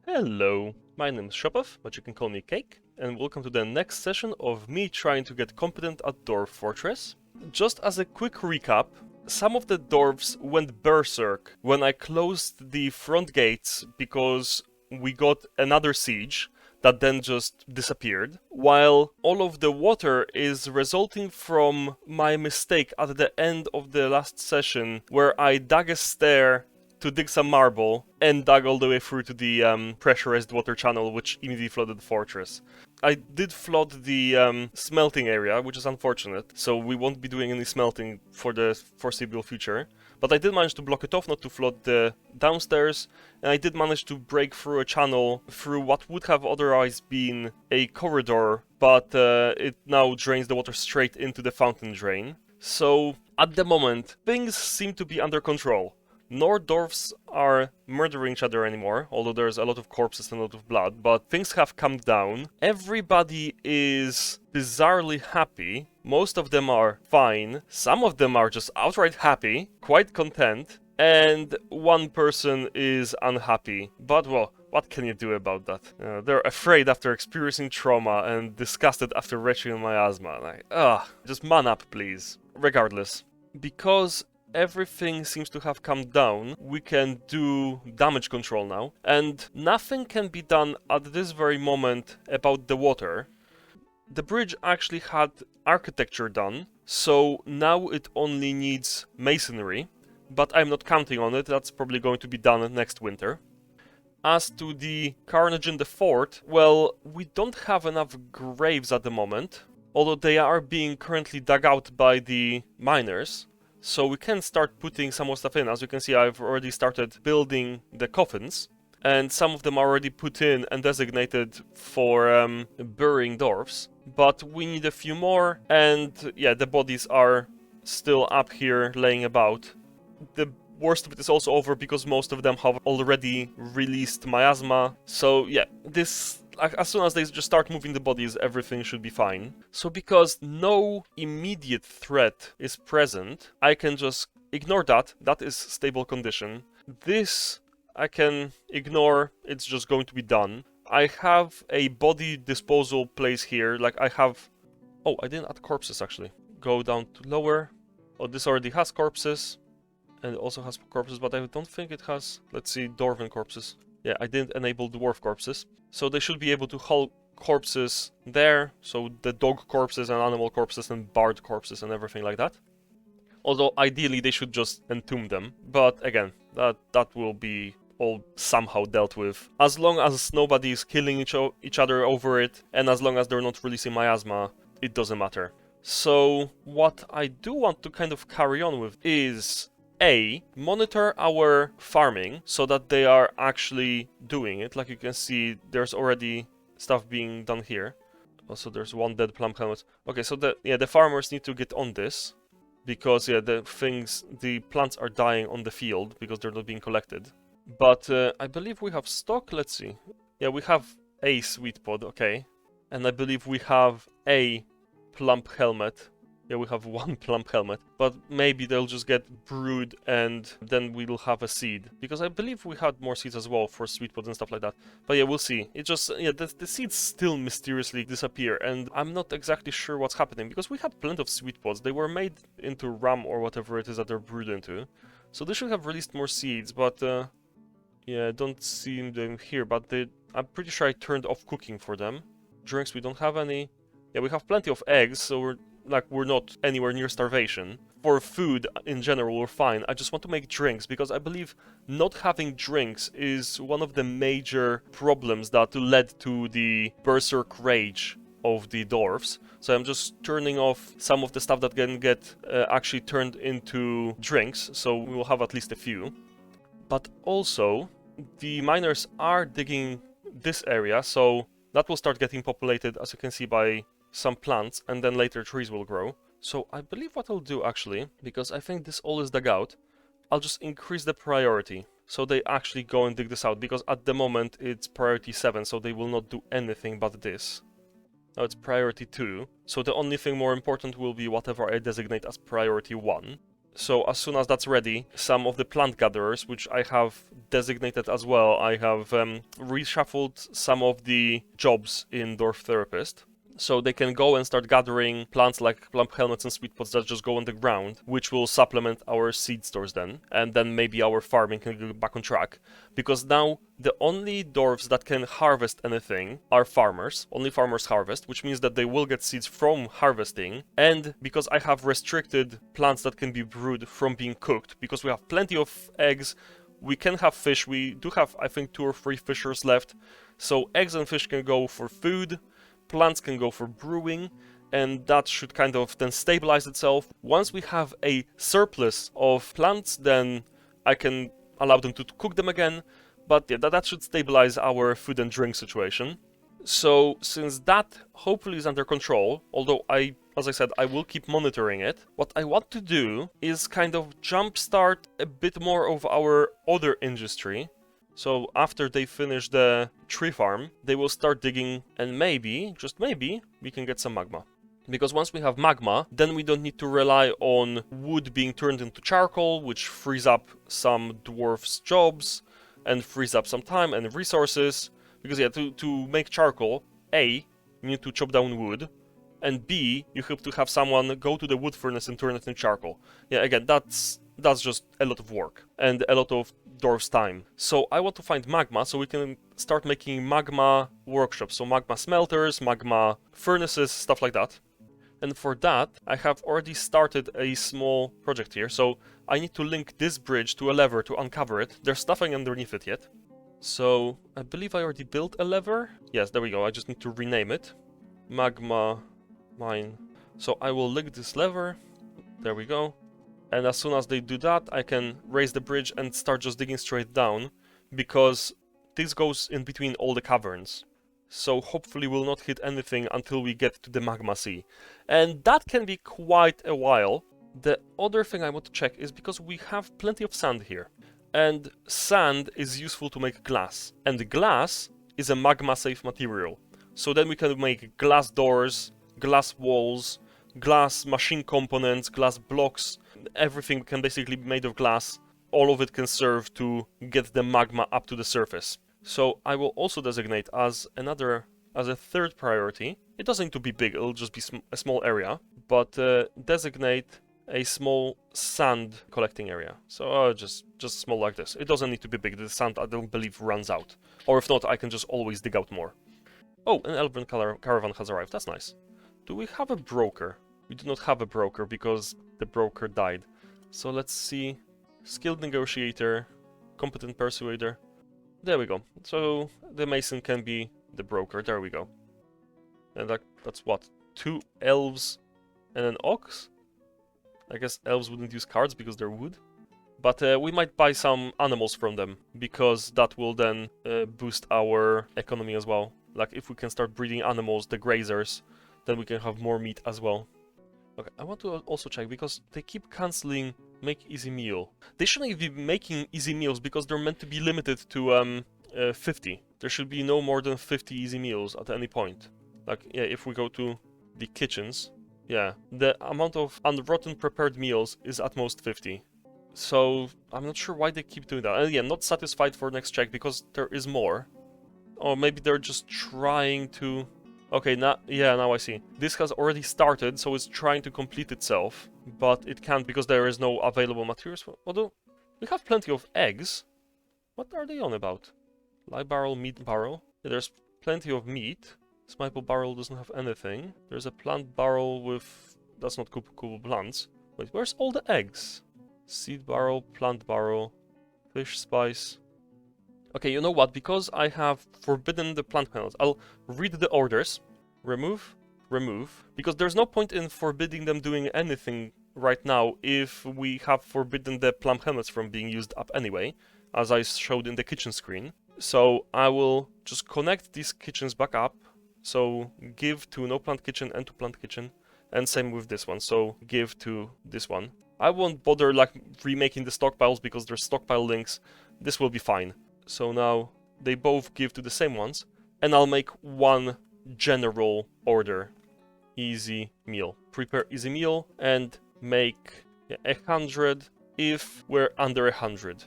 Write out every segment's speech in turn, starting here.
Hello, my name is Shopov, but you can call me Cake, and welcome to the next session of me trying to get competent at Dwarf Fortress. Just as a quick recap, some of the dwarves went berserk when I closed the front gates because we got another siege that then just disappeared, while all of the water is resulting from my mistake at the end of the last session where I dug a stair to dig some marble and dug all the way through to the pressurized water channel, which immediately flooded the fortress. I did flood the smelting area, which is unfortunate, so we won't be doing any smelting for the foreseeable future. But I did manage to block it off, not to flood the downstairs, and I did manage to break through a channel through what would have otherwise been a corridor, but it now drains the water straight into the fountain drain. So, at the moment, things seem to be under control. No dwarfs are murdering each other anymore, although there's a lot of corpses and a lot of blood, but things have calmed down. Everybody is bizarrely happy. Most of them are fine. Some of them are just outright happy, quite content, and one person is unhappy. But, well, what can you do about that? They're afraid after experiencing trauma and disgusted after retching miasma. Like, just man up, please. Regardless, because everything seems to have come down, we can do damage control now, and nothing can be done at this very moment about the water. The bridge actually had architecture done, so now it only needs masonry, but I'm not counting on it. That's probably going to be done next winter. As to the carnage in the fort, well, we don't have enough graves at the moment, although they are being currently dug out by the miners. So we can start putting some more stuff in. As you can see, I've already started building the coffins, and some of them are already put in and designated for burying dwarfs. But we need a few more, and yeah, the bodies are still up here laying about. The worst of it is also over because most of them have already released miasma. So yeah, as soon as they just start moving the bodies, everything should be fine. So because no immediate threat is present, I can just ignore that. That is stable condition. This I can ignore. It's just going to be done. I have a body disposal place here. Like I have... Oh, I didn't add corpses actually. Go down to lower. Oh, this already has corpses. And it also has corpses, but I don't think it has... Let's see, dwarven corpses. Yeah, I didn't enable dwarf corpses. So they should be able to hold corpses there. So the dog corpses and animal corpses and bard corpses and everything like that. Although ideally they should just entomb them. But again, that will be all somehow dealt with. As long as nobody is killing each other over it, and as long as they're not releasing miasma, it doesn't matter. So what I do want to kind of carry on with is... monitor our farming so that they are actually doing it. Like you can see, there's already stuff being done here. Also, there's one dead plum helmet. Okay, so the farmers need to get on this because the plants are dying on the field because they're not being collected. But I believe we have stock. Let's see. Yeah, we have a sweet pod. Okay, and I believe we have a plump helmet. Yeah, we have one plump helmet, but maybe they'll just get brewed and then we'll have a seed. Because I believe we had more seeds as well for sweet pods and stuff like that. But yeah, we'll see. It just, yeah, the seeds still mysteriously disappear and I'm not exactly sure what's happening because we had plenty of sweet pods. They were made into rum or whatever it is that they're brewed into. So they should have released more seeds, but yeah, I don't see them here. But I'm pretty sure I turned off cooking for them. Drinks, we don't have any. Yeah, we have plenty of eggs, so we're not anywhere near starvation. For food, in general, we're fine. I just want to make drinks, because I believe not having drinks is one of the major problems that led to the berserk rage of the dwarfs. So I'm just turning off some of the stuff that can get actually turned into drinks, so we will have at least a few. But also, the miners are digging this area, so that will start getting populated, as you can see, by some plants, and then later trees will grow. So I believe what I'll do actually, because I think this all is dug out, I'll just increase the priority so they actually go and dig this out, because at the moment it's priority 7, so they will not do anything but this. Now it's priority 2, so the only thing more important will be whatever I designate as priority 1. So as soon as that's ready, some of the plant gatherers, which I have designated as well, I have reshuffled some of the jobs in Dwarf Therapist. So they can go and start gathering plants like plump helmets and sweet pots that just go on the ground, which will supplement our seed stores then. And then maybe our farming can go back on track. Because now the only dwarves that can harvest anything are farmers. Only farmers harvest, which means that they will get seeds from harvesting. And because I have restricted plants that can be brewed from being cooked, because we have plenty of eggs, we can have fish. We do have, I think, 2 or 3 fishers left. So eggs and fish can go for food. Plants can go for brewing, and that should kind of then stabilize itself. Once we have a surplus of plants, then I can allow them to cook them again, but yeah, that should stabilize our food and drink situation. So since that hopefully is under control, although as I said, I will keep monitoring it, what I want to do is kind of jumpstart a bit more of our other industry. So after they finish the tree farm, they will start digging, and maybe, just maybe, we can get some magma. Because once we have magma, then we don't need to rely on wood being turned into charcoal, which frees up some dwarfs' jobs, and frees up some time and resources. Because yeah, to make charcoal, A, you need to chop down wood, and B, you have to have someone go to the wood furnace and turn it into charcoal. Yeah, again, that's just a lot of work, and a lot of dwarf's time. So I want to find magma so we can start making magma workshops, so magma smelters, magma furnaces, stuff like that. And for that, I have already started a small project here, so I need to link this bridge to a lever to uncover it. There's nothing underneath it yet. So I believe I already built a lever. Yes, there we go, I just need to rename it. Magma mine. So I will link this lever. There we go. And as soon as they do that, I can raise the bridge and start just digging straight down, because this goes in between all the caverns. So hopefully we'll not hit anything until we get to the magma sea. And that can be quite a while. The other thing I want to check is because we have plenty of sand here. And sand is useful to make glass. And glass is a magma-safe material. So then we can make glass doors, glass walls, glass machine components, glass blocks. Everything can basically be made of glass. All of it can serve to get the magma up to the surface. So I will also designate as a third priority. It doesn't need to be big, it'll just be a small area, but designate a small sand collecting area. So just small like this. It doesn't need to be big. The sand, I don't believe, runs out. Or if not, I can just always dig out more. Oh, an elven caravan has arrived. That's nice. Do we have a broker? We do not have a broker because the broker died. So let's see. Skilled negotiator, competent persuader. There we go. So the mason can be the broker. There we go. And that's what? 2 elves and an ox? I guess elves wouldn't use cards because they're wood. But we might buy some animals from them, because that will then boost our economy as well. Like if we can start breeding animals, the grazers, then we can have more meat as well. Okay, I want to also check, because they keep cancelling make easy meal. They shouldn't be making easy meals because they're meant to be limited to 50. There should be no more than 50 easy meals at any point. Like, yeah, if we go to the kitchens, yeah, the amount of unrotten prepared meals is at most 50. So I'm not sure why they keep doing that. And yeah, not satisfied for next check because there is more. Or maybe they're just trying to... Okay, now I see. This has already started, so it's trying to complete itself, but it can't because there is no available materials. Although, we have plenty of eggs. What are they on about? Live barrel, meat barrel. Yeah, there's plenty of meat. This maple barrel doesn't have anything. There's a plant barrel with... That's not cool plants. Wait, where's all the eggs? Seed barrel, plant barrel, fish spice... Okay, you know what? Because I have forbidden the plant panels, I'll read the orders. Remove, remove. Because there's no point in forbidding them doing anything right now if we have forbidden the plant helmets from being used up anyway, as I showed in the kitchen screen. So I will just connect these kitchens back up. So give to no plant kitchen and to plant kitchen. And same with this one. So give to this one. I won't bother like remaking the stockpiles because there's stockpile links. This will be fine. So now they both give to the same ones, and I'll make one general order. Easy meal. Prepare easy meal and make Yeah, 100 if we're under 100.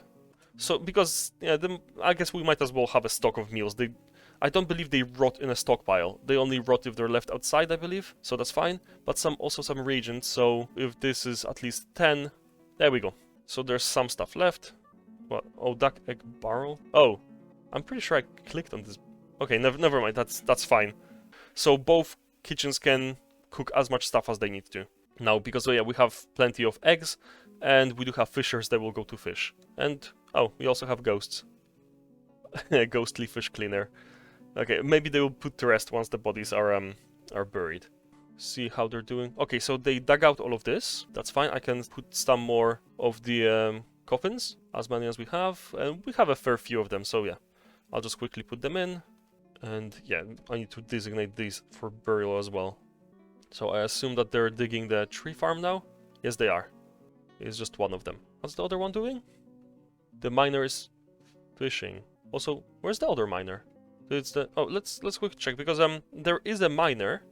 So, because, yeah, I guess we might as well have a stock of meals. I don't believe they rot in a stockpile. They only rot if they're left outside, I believe. So that's fine. But also some reagents. So if this is at least 10, there we go. So there's some stuff left. What? Oh, duck egg barrel. Oh, I'm pretty sure I clicked on this. Okay, never mind. That's fine. So both kitchens can cook as much stuff as they need to. Now, because yeah, we have plenty of eggs, and we do have fishers that will go to fish. And oh, we also have ghosts. Ghostly fish cleaner. Okay, maybe they will put to rest once the bodies are buried. See how they're doing. Okay, so they dug out all of this. That's fine. I can put some more of the coffins, as many as we have, and we have a fair few of them. So yeah, I'll just quickly put them in, and yeah, I need to designate these for burial as well. So I assume that they're digging the tree farm now. Yes, they are. It's just one of them. What's the other one doing? The miner is fishing. Also, where's the other miner? It's the let's quick check, because there is a miner.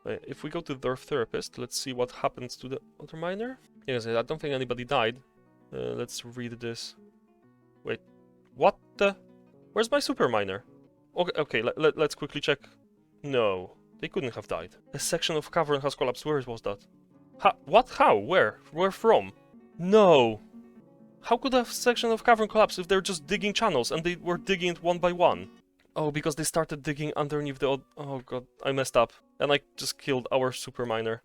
If we go to Dwarf Therapist, let's see what happens to the other miner. Yes, I don't think anybody died. Let's read this. Wait, what the? Where's my super miner? Okay, let's quickly check. No, they couldn't have died. A section of cavern has collapsed. Where was that? What? How? Where? Where from? No. How could a section of cavern collapse if they're just digging channels and they were digging it one by one? Oh, because they started digging underneath the... Oh god, I messed up. And I just killed our super miner.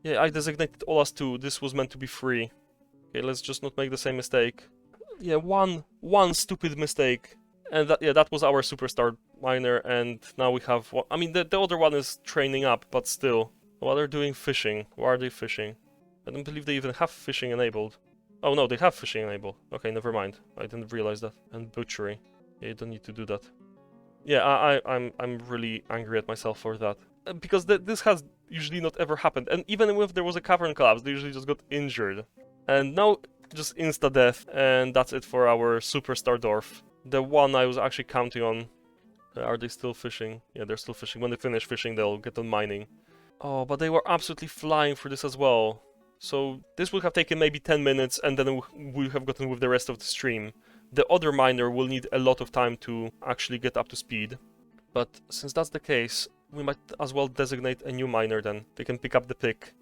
Yeah, I designated all as 2. This was meant to be 3. Okay, let's just not make the same mistake. Yeah, one stupid mistake. And that was our superstar miner, and now we have... I mean, the other one is training up, but still. While they're doing fishing, why are they fishing? I don't believe they even have fishing enabled. Oh no, they have fishing enabled. Okay, never mind. I didn't realize that. And butchery. Yeah, you don't need to do that. Yeah, I'm really angry at myself for that. Because this has usually not ever happened. And even if there was a cavern collapse, they usually just got injured. And now, just insta-death, and that's it for our superstar dwarf. The one I was actually counting on. Are they still fishing? Yeah, they're still fishing. When they finish fishing, they'll get on mining. Oh, but they were absolutely flying for this as well. So this would have taken maybe 10 minutes, and then we have gotten with the rest of the stream. The other miner will need a lot of time to actually get up to speed. But since that's the case, we might as well designate a new miner then. They can pick up the pick.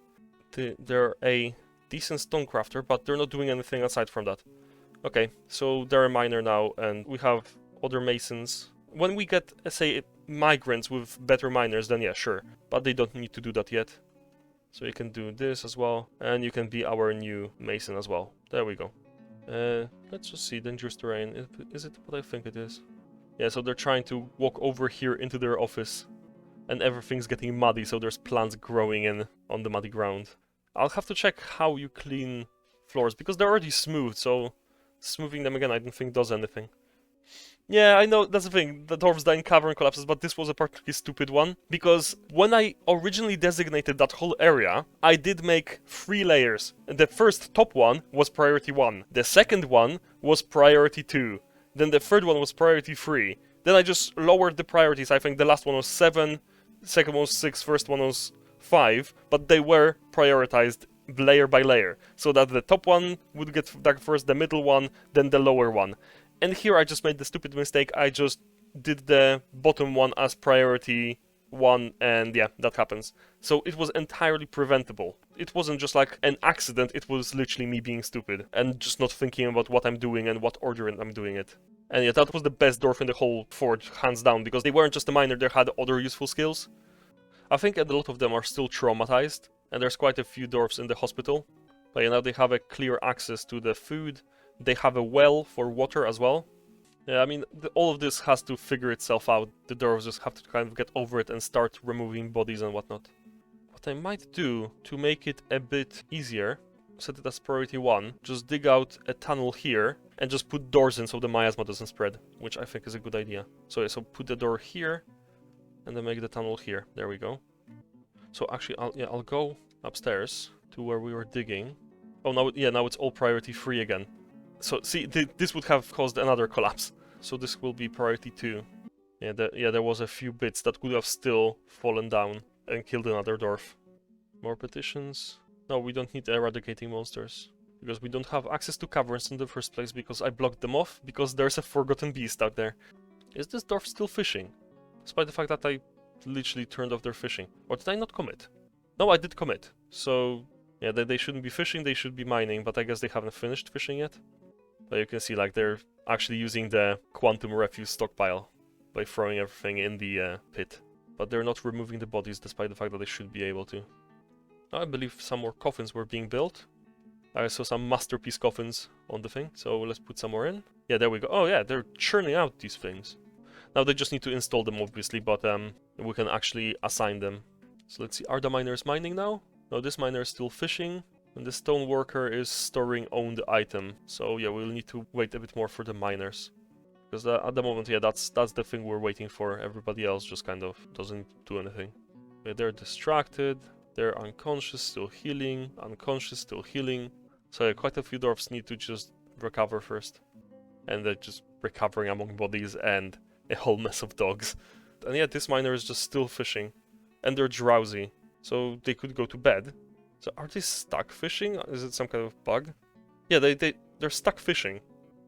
They're a decent stonecrafter, but they're not doing anything aside from that. Okay, so they're a miner now, and we have other masons. When we get, say, migrants with better miners, then yeah, sure. But they don't need to do that yet. So you can do this as well, and you can be our new mason as well. There we go. Let's just see, dangerous terrain. Is it what I think it is? Yeah, so they're trying to walk over here into their office. And everything's getting muddy, so there's plants growing in on the muddy ground. I'll have to check how you clean floors, because they're already smooth, so smoothing them again I don't think does anything. Yeah, I know, that's the thing, the dwarves die in cavern collapses, but this was a particularly stupid one, because when I originally designated that whole area, I did make 3 layers. The first top one was priority 1, the second one was priority 2, then the third one was priority 3, then I just lowered the priorities. I think the last one was 7, the second one was 6, first one was 5, but they were prioritized layer by layer, so that the top one would get dug first, the middle one, then the lower one. And here I just made the stupid mistake, I just did the bottom one as priority 1, and yeah, that happens. So it was entirely preventable. It wasn't just like an accident, it was literally me being stupid, and just not thinking about what I'm doing and what order I'm doing it. And yeah, that was the best dwarf in the whole fort, hands down, because they weren't just a miner, they had other useful skills. I think a lot of them are still traumatized, and there's quite a few dwarfs in the hospital. But yeah, now they have a clear access to the food. They have a well for water as well. Yeah, I mean, all of this has to figure itself out. The dwarves just have to kind of get over it and start removing bodies and whatnot. What I might do to make it a bit easier, set it as priority 1, just dig out a tunnel here and just put doors in so the miasma doesn't spread, which I think is a good idea. So yeah, so put the door here and then make the tunnel here. There we go. So actually, I'll go upstairs to where we were digging. Oh, now it's all priority 3 again. So, see, this would have caused another collapse. So this will be priority 2. Yeah, there was a few bits that could have still fallen down and killed another dwarf. More petitions. No, we don't need eradicating monsters. Because we don't have access to caverns in the first place, because I blocked them off, because there's a forgotten beast out there. Is this dwarf still fishing? Despite the fact that I literally turned off their fishing. Or did I not commit? No, I did commit. So, yeah, they shouldn't be fishing, they should be mining, but I guess they haven't finished fishing yet. But you can see, like, they're actually using the quantum refuse stockpile by throwing everything in the pit. But they're not removing the bodies, despite the fact that they should be able to. I believe some more coffins were being built. I saw some masterpiece coffins on the thing, so let's put some more in. Yeah, there we go. Oh yeah, they're churning out these things. Now they just need to install them, obviously, but we can actually assign them. So let's see, are the miners mining now? No, this miner is still fishing, and the stone worker is storing owned item. So yeah, we'll need to wait a bit more for the miners. Because at the moment, yeah, that's the thing we're waiting for. Everybody else just kind of doesn't do anything. Yeah, they're distracted. They're unconscious, still healing, unconscious, still healing. So yeah, quite a few dwarfs need to just recover first. And they're just recovering among bodies and a whole mess of dogs. And yeah, this miner is just still fishing. And they're drowsy, so they could go to bed. So are they stuck fishing? Is it some kind of bug? Yeah, they're stuck fishing.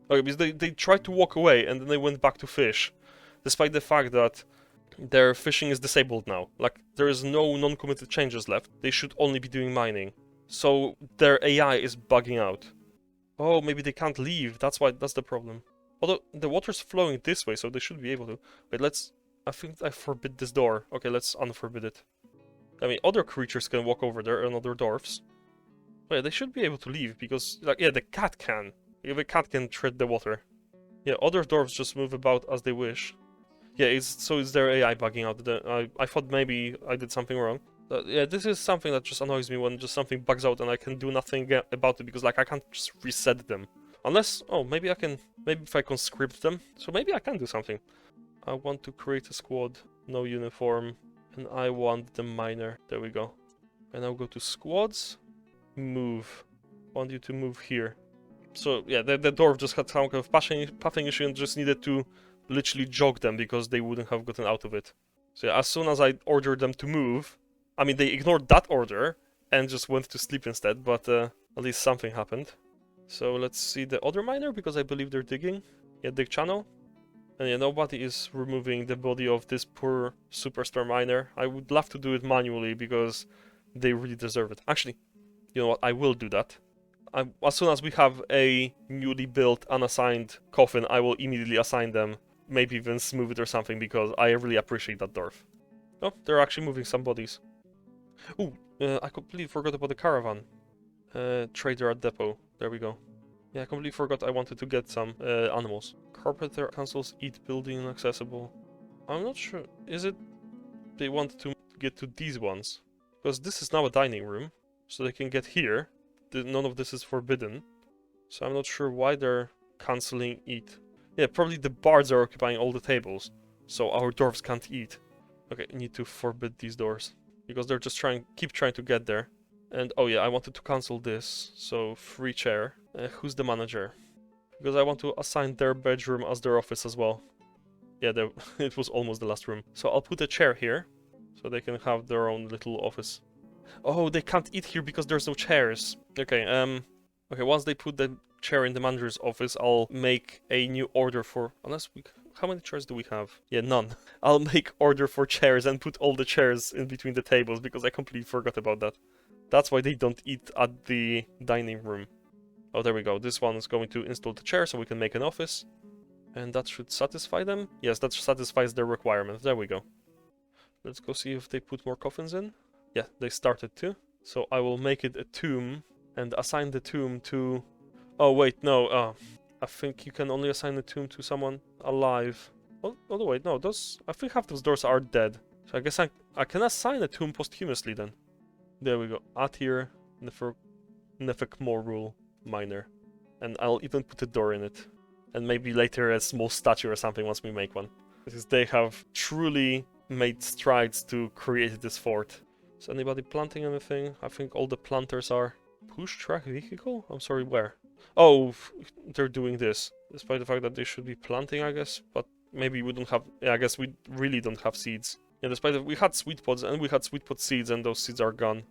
Okay, because they tried to walk away and then they went back to fish. Despite the fact that their fishing is disabled now. Like, there is no non-committed changes left. They should only be doing mining. So their AI is bugging out. Oh, maybe they can't leave. That's the problem. Although the water's flowing this way, so they should be able to. Wait, I think I forbid this door. Okay, let's unforbid it. I mean, other creatures can walk over there and other dwarfs. Oh, yeah, they should be able to leave because, like, yeah, the cat can. Yeah, the cat can tread the water. Yeah, other dwarfs just move about as they wish. Yeah, it's their AI bugging out. I thought maybe I did something wrong. Yeah, this is something that just annoys me when just something bugs out and I can do nothing about it because, like, I can't just reset them. Unless, oh, maybe if I conscript them. So maybe I can do something. I want to create a squad, no uniform, and I want the miner. There we go. And I'll go to squads, move. I want you to move here. So yeah, the dwarf just had some kind of pathing issue and just needed to literally jog them because they wouldn't have gotten out of it. So yeah, as soon as I ordered them to move, I mean, they ignored that order and just went to sleep instead, but at least something happened. So let's see the other miner, because I believe they're digging. Yeah, dig channel. And yeah, nobody is removing the body of this poor superstar miner. I would love to do it manually because they really deserve it. Actually, you know what, I will do that. As soon as we have a newly built unassigned coffin, I will immediately assign them. Maybe even smooth it or something, because I really appreciate that dwarf. Oh, they're actually moving some bodies. Ooh, I completely forgot about the caravan. Trader at depot. There we go. Yeah, I completely forgot I wanted to get some animals. Carpenter councils eat building inaccessible. I'm not sure. Is it they want to get to these ones? Because this is now a dining room, so they can get here. None of this is forbidden. So I'm not sure why they're cancelling eat. Yeah, probably the bards are occupying all the tables, so our dwarves can't eat. Okay, need to forbid these doors, because they're just keep trying to get there. And oh yeah, I wanted to cancel this, so free chair. Who's the manager? Because I want to assign their bedroom as their office as well. Yeah, it was almost the last room. So I'll put a chair here, so they can have their own little office. Oh, they can't eat here because there's no chairs. Okay, okay, once they put the chair in the manager's office, I'll make a new order for... How many chairs do we have? Yeah, none. I'll make order for chairs and put all the chairs in between the tables, because I completely forgot about that. That's why they don't eat at the dining room. Oh, there we go. This one is going to install the chair so we can make an office. And that should satisfy them. Yes, that satisfies their requirements. There we go. Let's go see if they put more coffins in. Yeah, they started to. So I will make it a tomb and assign the tomb to... Oh, wait, no. I think you can only assign a tomb to someone alive. Oh, wait, no. I think half those doors are dead. So I guess I can assign a tomb posthumously then. There we go. Atir Nefekmorul Miner. And I'll even put a door in it. And maybe later a small statue or something once we make one. Because they have truly made strides to create this fort. Is anybody planting anything? I think all the planters are... Push track vehicle? I'm sorry, where? Oh, they're doing this. Despite the fact that they should be planting, I guess. But maybe we don't have... Yeah, I guess we really don't have seeds. Yeah, despite that we had sweet pods and we had sweet pod seeds and those seeds are gone.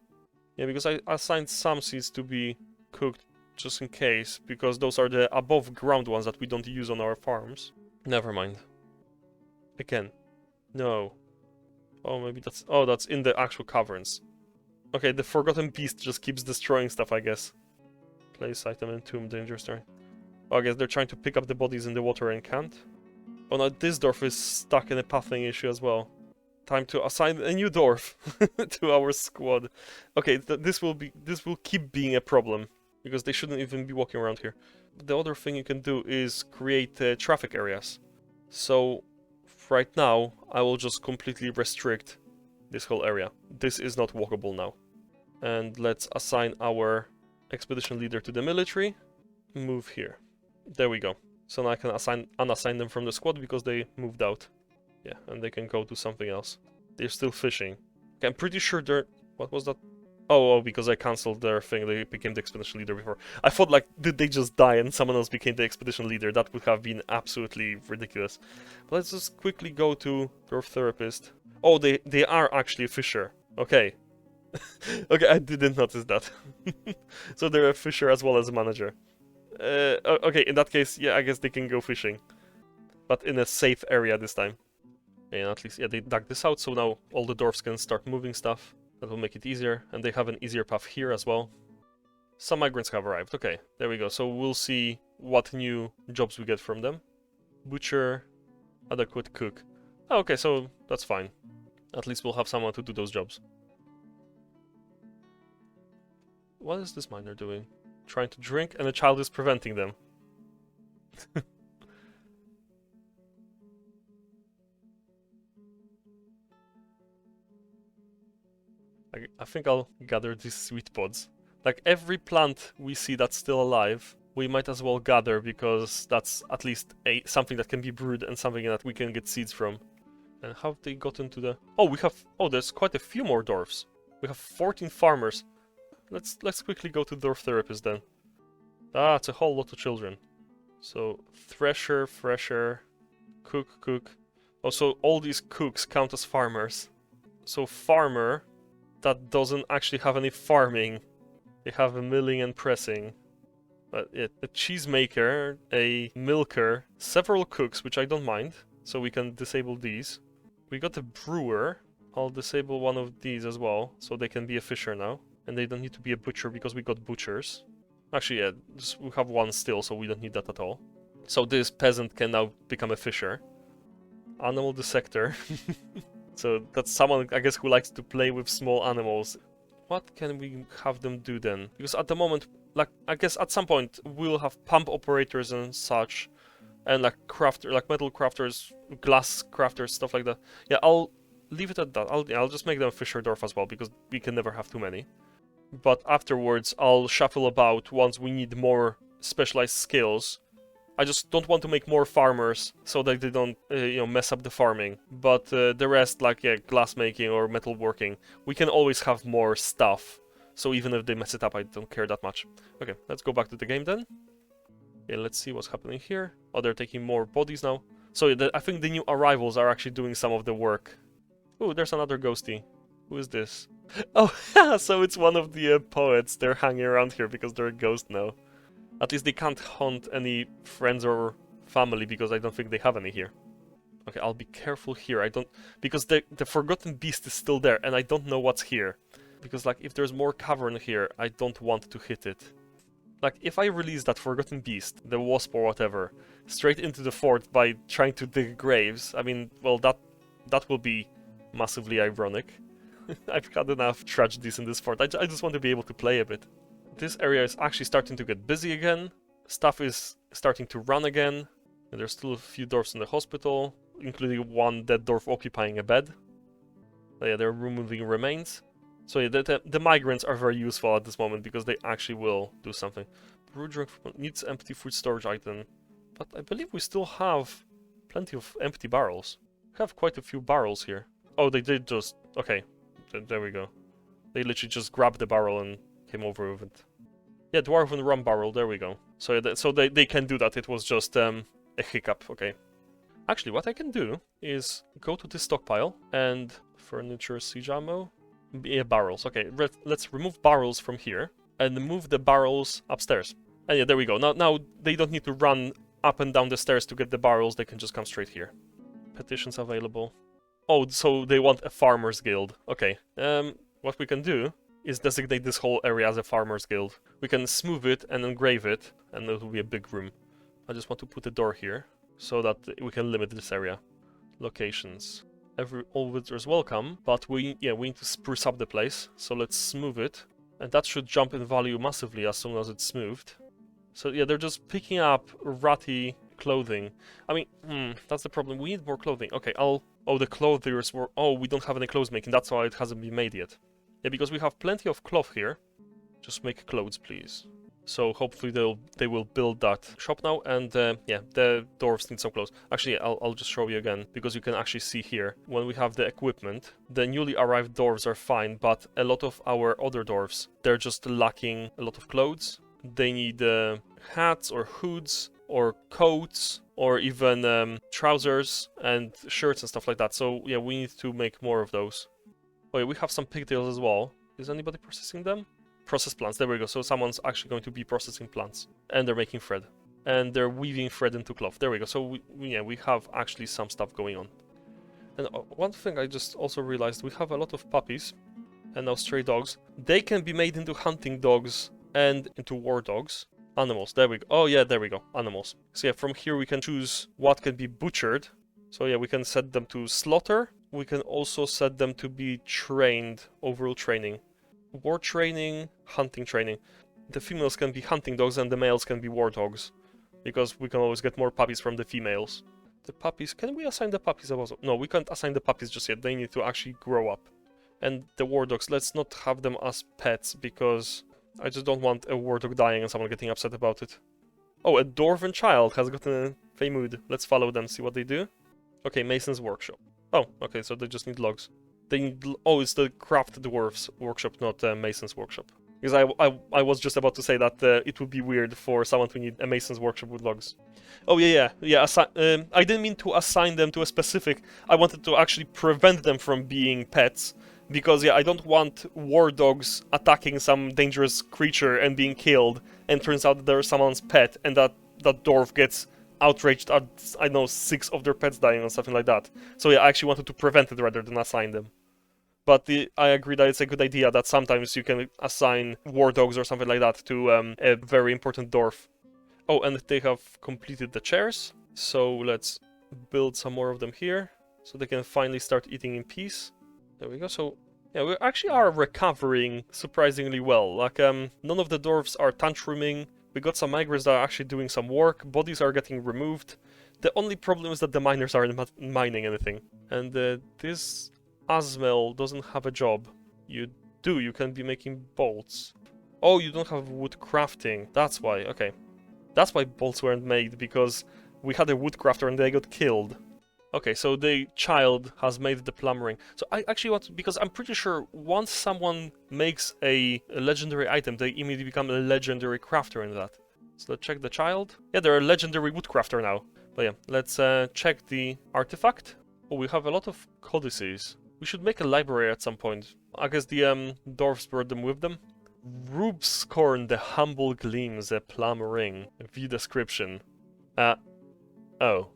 Yeah, because I assigned some seeds to be cooked just in case, because those are the above ground ones that we don't use on our farms. Never mind. Again. No. Oh, maybe that's... Oh, that's in the actual caverns. Okay, the Forgotten Beast just keeps destroying stuff, I guess. Place item in tomb, dangerous terrain. Oh, I guess they're trying to pick up the bodies in the water and can't. Oh no, this dwarf is stuck in a pathing issue as well. Time to assign a new dwarf to our squad. Okay, this will keep being a problem because they shouldn't even be walking around here. But the other thing you can do is create traffic areas. So right now I will just completely restrict this whole area. This is not walkable now. And let's assign our expedition leader to the military. Move here. There we go. So now I can unassign them from the squad because they moved out. Yeah, and they can go do something else. They're still fishing. Okay, I'm pretty sure they're... What was that? Oh, because I cancelled their thing. They became the expedition leader before. I thought, like, did they just die and someone else became the expedition leader? That would have been absolutely ridiculous. But let's just quickly go to Dwarf Therapist. Oh, they are actually a fisher. Okay. Okay, I didn't notice that. So they're a fisher as well as a manager. Okay, in that case, yeah, I guess they can go fishing. But in a safe area this time. And at least, yeah, they dug this out, so now all the dwarfs can start moving stuff. That will make it easier, and they have an easier path here as well. Some migrants have arrived. Okay, there we go. So we'll see what new jobs we get from them. Butcher, adequate cook. Oh, okay, so that's fine. At least we'll have someone to do those jobs. What is this miner doing? Trying to drink, and a child is preventing them. I think I'll gather these sweet pods. Like, every plant we see that's still alive, we might as well gather, because that's at least something that can be brewed and something that we can get seeds from. And how have they gotten to the... Oh, we have... Oh, there's quite a few more dwarfs. We have 14 farmers. Let's quickly go to Dwarf Therapist then. Ah, it's a whole lot of children. So, thresher, thresher, cook. Also, all these cooks count as farmers. So, farmer... that doesn't actually have any farming. They have a milling and pressing. But yeah, a cheesemaker, a milker, several cooks, which I don't mind. So we can disable these. We got a brewer. I'll disable one of these as well, so they can be a fisher now. And they don't need to be a butcher because we got butchers. Actually, yeah, we have one still, so we don't need that at all. So this peasant can now become a fisher. Animal dissector. So that's someone, I guess, who likes to play with small animals. What can we have them do then? Because at the moment, like, I guess at some point we'll have pump operators and such, and like metal crafters, glass crafters, stuff like that. Yeah, I'll leave it at that. I'll just make them a fisher dwarf as well, because we can never have too many. But afterwards, I'll shuffle about once we need more specialized skills. I just don't want to make more farmers so that they don't, mess up the farming. But the rest, like glass making or metal working, we can always have more stuff. So even if they mess it up, I don't care that much. Okay, let's go back to the game then. Yeah, let's see what's happening here. Oh, they're taking more bodies now. So I think the new arrivals are actually doing some of the work. Oh, there's another ghosty. Who is this? Oh, so it's one of the poets. They're hanging around here because they're a ghost now. At least they can't hunt any friends or family because I don't think they have any here. Okay, I'll be careful here. Because the Forgotten Beast is still there and I don't know what's here. Because like if there's more cavern here, I don't want to hit it. Like if I release that Forgotten Beast, the wasp or whatever, straight into the fort by trying to dig graves, I mean, well, that will be massively ironic. I've had enough tragedies in this fort. I just want to be able to play a bit. This area is actually starting to get busy again. Stuff is starting to run again. And there's still a few dwarfs in the hospital, including one dead dwarf occupying a bed. But yeah, they're removing remains. So yeah, the migrants are very useful at this moment because they actually will do something. Brew drink needs empty food storage item. But I believe we still have plenty of empty barrels. We have quite a few barrels here. Oh, they did just... Okay, there we go. They literally just grabbed the barrel and came over with it. Yeah, dwarven rum barrel, there we go. So they can do that, it was just a hiccup, okay. Actually, what I can do is go to this stockpile and furniture, siege ammo. Yeah, barrels. Okay, let's remove barrels from here and move the barrels upstairs. And yeah, there we go. Now they don't need to run up and down the stairs to get the barrels. They can just come straight here. Petitions available. Oh, so they want a farmers guild. Okay. What we can do is designate this whole area as a farmers guild. We can smooth it and engrave it, and it will be a big room. I just want to put a door here so that we can limit this area. Locations. All visitors welcome, but we need to spruce up the place. So let's smooth it, and that should jump in value massively as soon as it's smoothed. So yeah, they're just picking up ratty clothing. I mean, that's the problem. We need more clothing. Okay, oh, the clothiers were... Oh, we don't have any clothes making. That's why it hasn't been made yet. Yeah, because we have plenty of cloth here. Just make clothes, please. So hopefully they will build that shop now. And yeah, the dwarves need some clothes. Actually, I'll just show you again, because you can actually see here when we have the equipment. The newly arrived dwarves are fine, but a lot of our other dwarves, they're just lacking a lot of clothes. They need hats or hoods or coats or even trousers and shirts and stuff like that. So yeah, we need to make more of those. Oh yeah, we have some pigtails as well. Is anybody processing them? Process plants, there we go. So someone's actually going to be processing plants. And they're making thread. And they're weaving thread into cloth. There we go. So we have actually some stuff going on. And one thing I just also realized, we have a lot of puppies and now stray dogs. They can be made into hunting dogs and into war dogs. Animals, there we go. Oh yeah, there we go, animals. So yeah, from here we can choose what can be butchered. So yeah, we can set them to slaughter. We can also set them to be trained, overall training. War training, hunting training. The females can be hunting dogs and the males can be war dogs. Because we can always get more puppies from the females. The puppies, can we assign the puppies also? No, we can't assign the puppies just yet. They need to actually grow up. And the war dogs, let's not have them as pets because I just don't want a war dog dying and someone getting upset about it. Oh, a dwarven child has gotten a fey mood. Let's follow them, see what they do. Okay, Mason's workshop. Oh, okay, so they just need logs. They need... Oh, it's the craft dwarf's workshop, not Mason's workshop. Because I was just about to say that it would be weird for someone to need a Mason's workshop with logs. Oh, yeah. I didn't mean to assign them to a specific... I wanted to actually prevent them from being pets. Because, yeah, I don't want war dogs attacking some dangerous creature and being killed. And turns out that they're someone's pet and that dwarf gets outraged at, I don't know, 6 of their pets dying or something like that. So, yeah, I actually wanted to prevent it rather than assign them. But I agree that it's a good idea that sometimes you can assign war dogs or something like that to a very important dwarf. Oh, and they have completed the chairs. So let's build some more of them here. So they can finally start eating in peace. There we go. So, yeah, we actually are recovering surprisingly well. Like, none of the dwarves are tantruming. We got some migrants that are actually doing some work. Bodies are getting removed. The only problem is that the miners aren't mining anything. And this... Asmel doesn't have a job. You do, you can be making bolts. Oh, you don't have wood crafting. That's why, okay. That's why bolts weren't made, because we had a wood crafter and they got killed. Okay, so the child has made the plum ring. So I actually want to, because I'm pretty sure once someone makes a legendary item, they immediately become a legendary crafter in that. So let's check the child. Yeah, they're a legendary wood crafter now. But yeah, let's check the artifact. Oh, we have a lot of codices. We should make a library at some point. I guess the dwarves brought them with them. Rubescorn, the humble gleams, a plum ring. View description. Oh.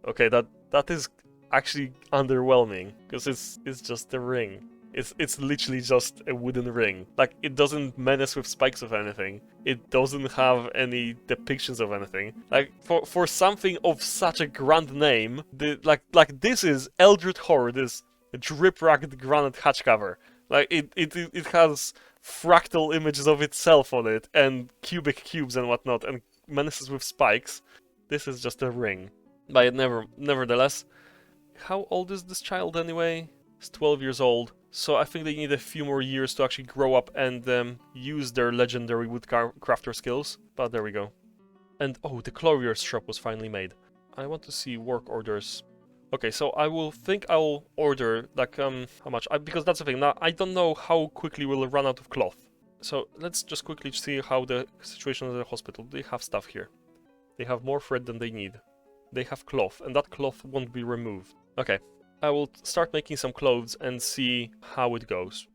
Okay, that is actually underwhelming. Because it's just a ring. It's literally just a wooden ring. Like, it doesn't menace with spikes of anything. It doesn't have any depictions of anything. Like, for something of such a grand name, like this is Eldritch Horror, this drip-ragged granite hatch cover. Like, it has fractal images of itself on it, and cubic cubes and whatnot, and menaces with spikes. This is just a ring. But nevertheless, how old is this child anyway? It's 12 years old. So I think they need a few more years to actually grow up and use their legendary woodcrafter skills. But there we go. And oh, the clothier's shop was finally made. I want to see work orders. Okay, so I'll order, like, how much? Because that's the thing, now I don't know how quickly we'll run out of cloth. So let's just quickly see how the situation at the hospital. They have stuff here. They have more thread than they need. They have cloth, and that cloth won't be removed. Okay, I will start making some clothes and see how it goes.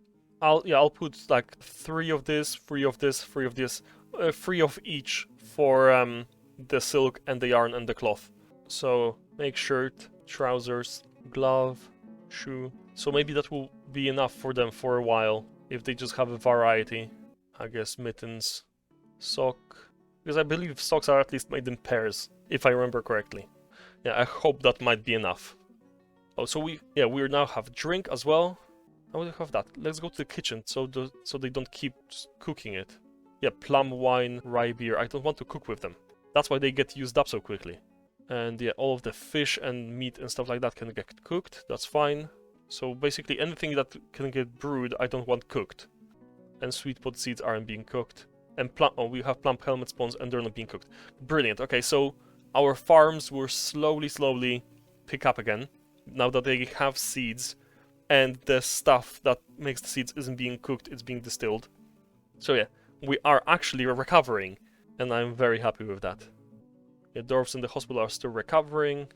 I'll put like 3 of this, 3 of this, 3 of this, 3 of each for the silk and the yarn and the cloth. So make shirt, trousers, glove, shoe. So maybe that will be enough for them for a while if they just have a variety. I guess mittens, sock, because I believe socks are at least made in pairs, if I remember correctly. Yeah, I hope that might be enough. Oh, so we now have drink as well. How would I have that? Let's go to the kitchen so they don't keep cooking it. Yeah, plum wine, rye beer. I don't want to cook with them. That's why they get used up so quickly. And yeah, all of the fish and meat and stuff like that can get cooked. That's fine. So basically anything that can get brewed, I don't want cooked. And sweet pot seeds aren't being cooked. And we have plum helmet spawns and they're not being cooked. Brilliant. Okay, so our farms will slowly pick up again. Now that they have seeds. And the stuff that makes the seeds isn't being cooked, it's being distilled. So yeah, we are actually recovering. And I'm very happy with that. The dwarves in the hospital are still recovering.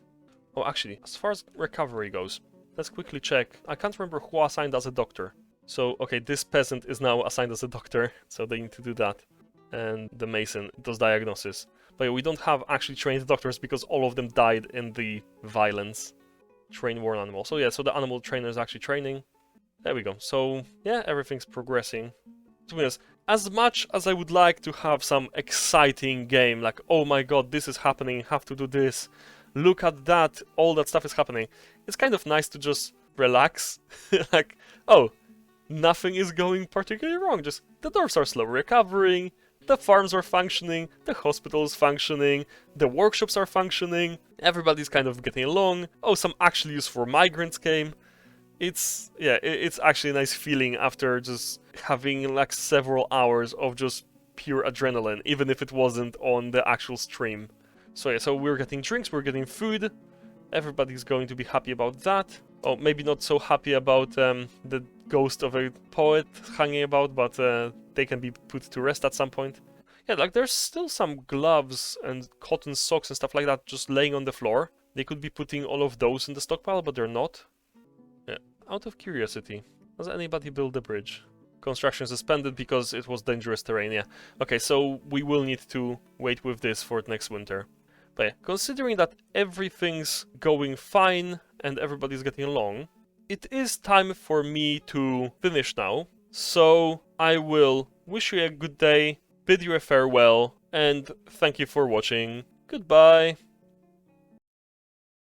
Oh, actually, as far as recovery goes, let's quickly check. I can't remember who assigned as a doctor. So, okay, this peasant is now assigned as a doctor, so they need to do that. And the mason does diagnosis. But yeah, we don't have actually trained doctors because all of them died in the violence. Train one animal. So yeah, so the animal trainer is actually training. There we go. So yeah, everything's progressing. To be honest, as much as I would like to have some exciting game, like, oh my god, this is happening, have to do this, look at that, all that stuff is happening, it's kind of nice to just relax. Like, oh, nothing is going particularly wrong, just the dwarves are slowly recovering, the farms are functioning, the hospital is functioning, the workshops are functioning, everybody's kind of getting along, oh, some actual use for migrants came. It's actually a nice feeling after just having like several hours of just pure adrenaline, even if it wasn't on the actual stream. So yeah, so we're getting drinks, we're getting food, everybody's going to be happy about that. Oh, maybe not so happy about the ghost of a poet hanging about, but they can be put to rest at some point. Yeah, like there's still some gloves and cotton socks and stuff like that just laying on the floor. They could be putting all of those in the stockpile, but they're not. Yeah, out of curiosity, does anybody build a bridge? Construction suspended because it was dangerous terrain, yeah. Okay, so we will need to wait with this for next winter. But yeah, considering that everything's going fine and everybody's getting along, it is time for me to finish now. So I will wish you a good day, bid you a farewell, and thank you for watching. Goodbye!